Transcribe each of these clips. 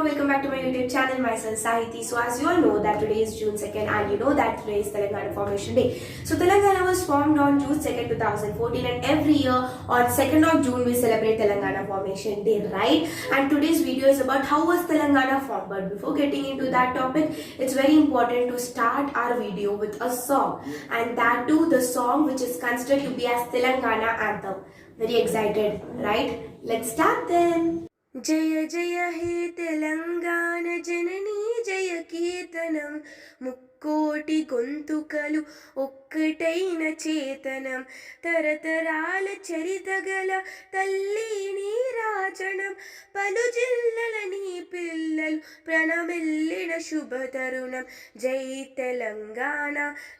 welcome back to my YouTube channel. Myself Sahiti. So as you all know that today is June 2nd and you know that today is Telangana Formation Day. So Telangana was formed on June 2nd, 2014 and every year on 2nd of June we celebrate Telangana Formation Day, right? And today's video is about how was Telangana formed. But before getting into that topic, it's very important to start our video with a song, and that too the song which is considered to be as Telangana anthem. Very excited, right? Let's start then. जय जय हे तेलंगाण जननी जय कीर्तनम ముక్కోటి గొంతుకలు ఒక్కటైన చేతనం తరతరాల చరితగల తల్లి నీరాజనం పలు జిల్లల నీ పిల్లలు ప్రణమిల్లిన శుభతరుణం జై తెలంగాణ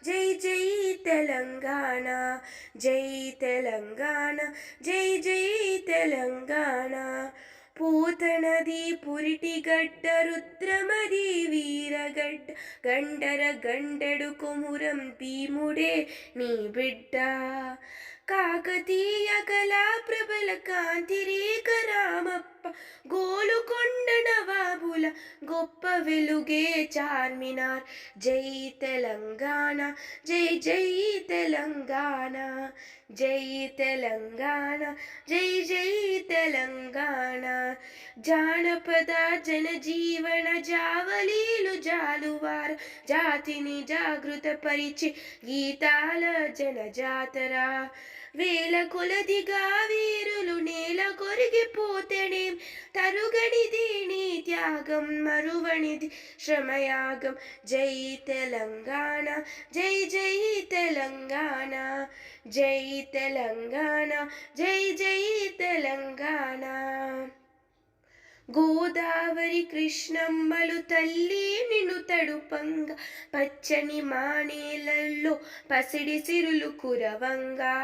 జై జై తెలంగాణ జై తెలంగాణ జై జై తెలంగాణ పూతనది పురిటిగడ్డ రుద్రమది వీరగడ్డ గండర గండెడు కొమురం భీముడే నీ బిడ్డ కాకతీయ కళా ప్రబల కాంతిరేక రామప్ప గోలుకొండ నవాబుల గొప్ప వెలుగే చార్మినార్ జై తెలంగాణ జై జై తెలంగాణ జై తెలంగాణ జై జై తెలంగాణ జానపద జనజీవన జావలీలు జాలువార జాతిని జాగృత పరిచే గీతాల జనజాతర వేల కొలదిగా వీరులు నేల కొరిగిపోతేనేం తరుగనిది నీ త్యాగం మరువనిది శ్రమయాగం జై తెలంగాణ జై జై తెలంగాణ జై తెలంగాణ జై జై తెలంగాణ గోదావరి కృష్ణమ్మలు తల్లి నిన్ను తడుపంగా పచ్చని మానేలల్లో పసిడి సిరులు కురవంగా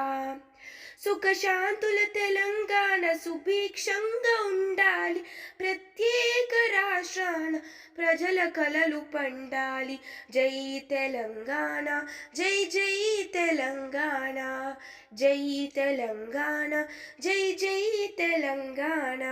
సుఖశాంతుల తెలంగాణ సుభిక్షంగా ఉండాలి ప్రత్యేక రాష్ట్రాన ప్రజల కలలు పండాలి జై తెలంగాణ జై జై తెలంగాణ జై తెలంగాణ జై జై Telangana.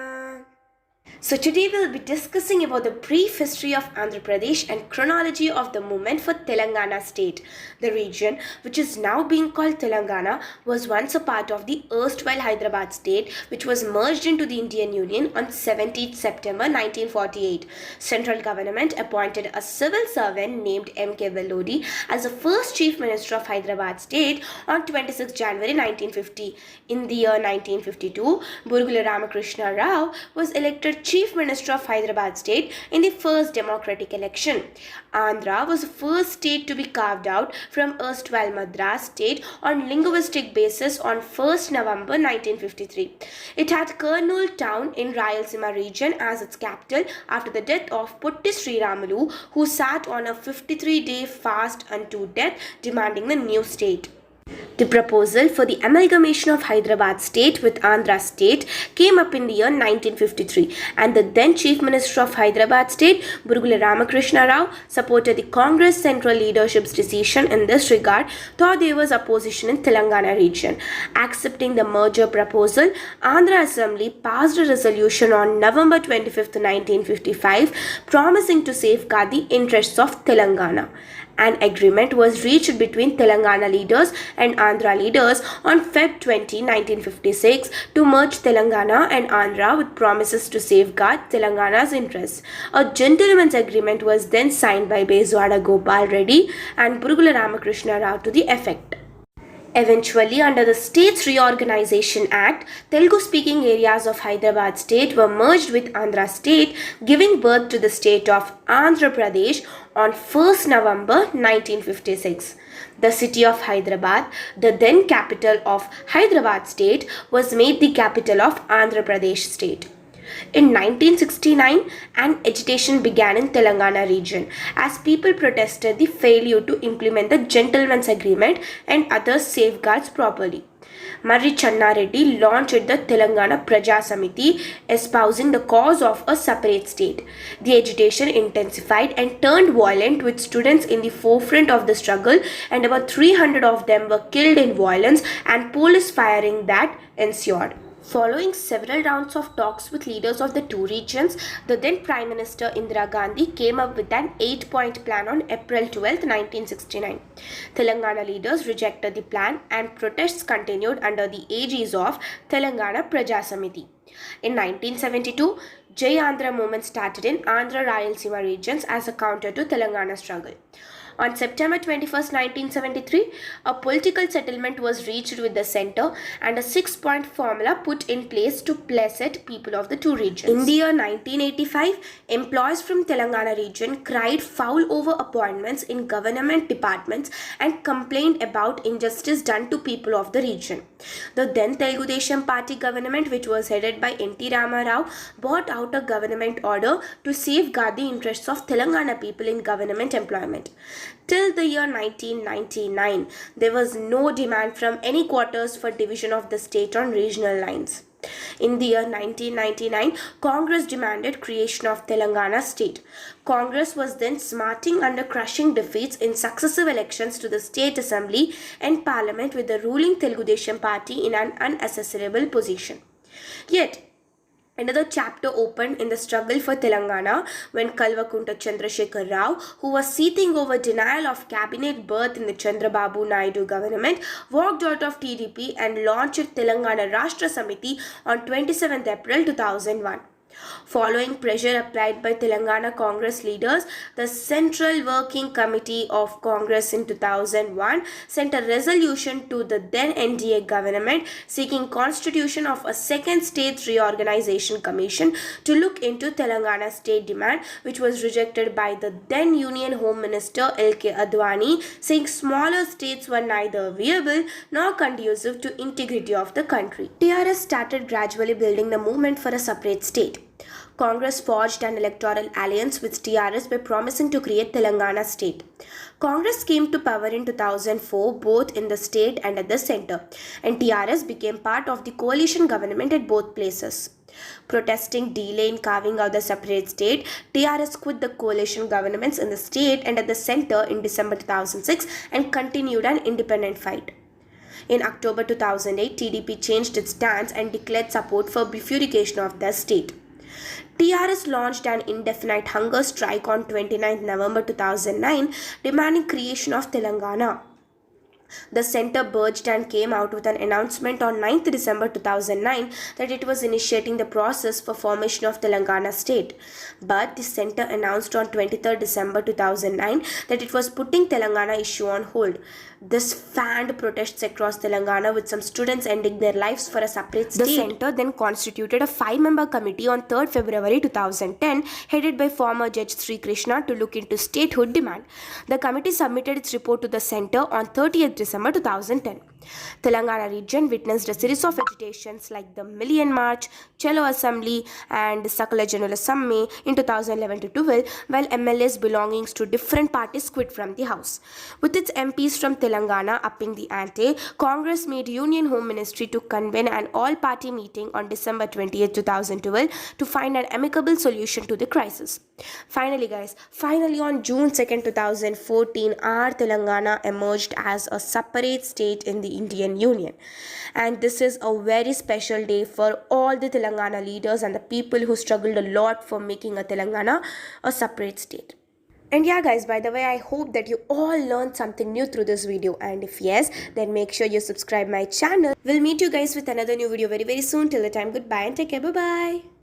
So today we'll be discussing about the brief history of Andhra Pradesh and chronology of the movement for Telangana state. The region, which is now being called Telangana, was once a part of the erstwhile Hyderabad state, which was merged into the Indian Union on 17th September 1948. Central government appointed a civil servant named M.K. Vellodi as the first chief minister of Hyderabad state on 26 January 1950. In the year 1952, Burugula Ramakrishna Rao was elected Chief Minister of Hyderabad state in the first democratic election. Andhra was the first state to be carved out from erstwhile Madras state on linguistic basis on 1st November 1953. It had Kurnool town in Rayalaseema region as its capital after the death of Potti Sriramulu, who sat on a 53-day fast unto death demanding the new state. The proposal for the amalgamation of Hyderabad state with Andhra state came up in the year 1953, and the then Chief Minister of Hyderabad state, Burugula Ramakrishna Rao, supported the Congress central leadership's decision in this regard, though there was opposition in Telangana region. Accepting the merger proposal, Andhra Assembly passed a resolution on November 25, 1955, promising to safeguard the interests of Telangana. An agreement was reached between Telangana leaders and Andhra leaders on Feb 20, 1956 to merge Telangana and Andhra with promises to safeguard Telangana's interests. A gentleman's agreement was then signed by Bezwada Gopal Reddy and Burugula Ramakrishna Rao to the effect. Eventually, under the States Reorganization Act, Telugu-speaking areas of Hyderabad state were merged with Andhra state, giving birth to the state of Andhra Pradesh on 1st November 1956. The city of Hyderabad, the then capital of Hyderabad state, was made the capital of Andhra Pradesh state. In 1969, an agitation began in Telangana region as people protested the failure to implement the gentleman's agreement and other safeguards properly. Marri Channa Reddy launched the Telangana Praja Samiti, espousing the cause of a separate state. The agitation intensified and turned violent, with students in the forefront of the struggle, and about 300 of them were killed in violence and police firing that ensued. Following several rounds of talks with leaders of the two regions, the then Prime Minister Indira Gandhi came up with an 8-point plan on April 12, 1969. Telangana leaders rejected the plan and protests continued under the aegis of Telangana Praja Samiti. In 1972, Jai Andhra movement started in Andhra Rayalaseema regions as a counter to Telangana struggle. On September 21, 1973, a political settlement was reached with the centre and a 6-point formula put in place to placate people of the two regions. In the year 1985, employees from Telangana region cried foul over appointments in government departments and complained about injustice done to people of the region. The then Telugu Desam Party government, which was headed by N.T. Rama Rao, brought out a government order to safeguard the interests of Telangana people in government employment. Till the year 1999, there was no demand from any quarters for division of the state on regional lines. In the year 1999, Congress demanded creation of Telangana state. Congress was then smarting under crushing defeats in successive elections to the state assembly and parliament, with the ruling Telugu Desam Party in an unaccessible position. Yet, another chapter opened in the struggle for Telangana when Kalvakunta Chandrasekhar Rao, who was seething over denial of cabinet berth in the Chandrababu Naidu government, walked out of TDP and launched Telangana Rashtra Samiti on 27 April 2001. Following pressure applied by Telangana Congress leaders, the Central Working Committee of Congress in 2001 sent a resolution to the then NDA government seeking constitution of a second state reorganization commission to look into Telangana state demand, which was rejected by the then Union Home Minister L.K. Advani, saying smaller states were neither viable nor conducive to integrity of the country. TRS started gradually building the movement for a separate state. Congress forged an electoral alliance with TRS by promising to create Telangana state. Congress came to power in 2004 both in the state and at the centre, and TRS became part of the coalition government at both places. Protesting delay in carving out the separate state, TRS quit the coalition governments in the state and at the centre in December 2006 and continued an independent fight. In October 2008, TDP changed its stance and declared support for bifurcation of the state. TRS launched an indefinite hunger strike on 29 November 2009, demanding creation of Telangana. The centre burst and came out with an announcement on 9th December 2009 that it was initiating the process for formation of Telangana state. But the centre announced on 23rd December 2009 that it was putting Telangana issue on hold. This fanned protests across Telangana, with some students ending their lives for a separate state. The centre then constituted a 5-member committee on 3rd February 2010, headed by former Judge Sri Krishna, to look into statehood demand. The committee submitted its report to the centre on 30th December 2010. Telangana region witnessed a series of agitations like the Million March, Chalo Assembly and Sakala General Assembly in 2011 to 12, while MLAs belonging to different parties quit from the house. With its MPs from Telangana upping the ante, Congress made Union Home Ministry to convene an all-party meeting on December 20, 2012 to find an amicable solution to the crisis. Finally on June 2, 2014, our Telangana emerged as a separate state in the Indian Union. And this is a very special day for all the Telangana leaders and the people who struggled a lot for making a Telangana a separate state. And yeah guys, by the way, I hope that you all learned something new through this video, and if yes, then make sure you subscribe my channel. We'll meet you guys with another new video very soon. Till the time, goodbye and take care. Bye bye.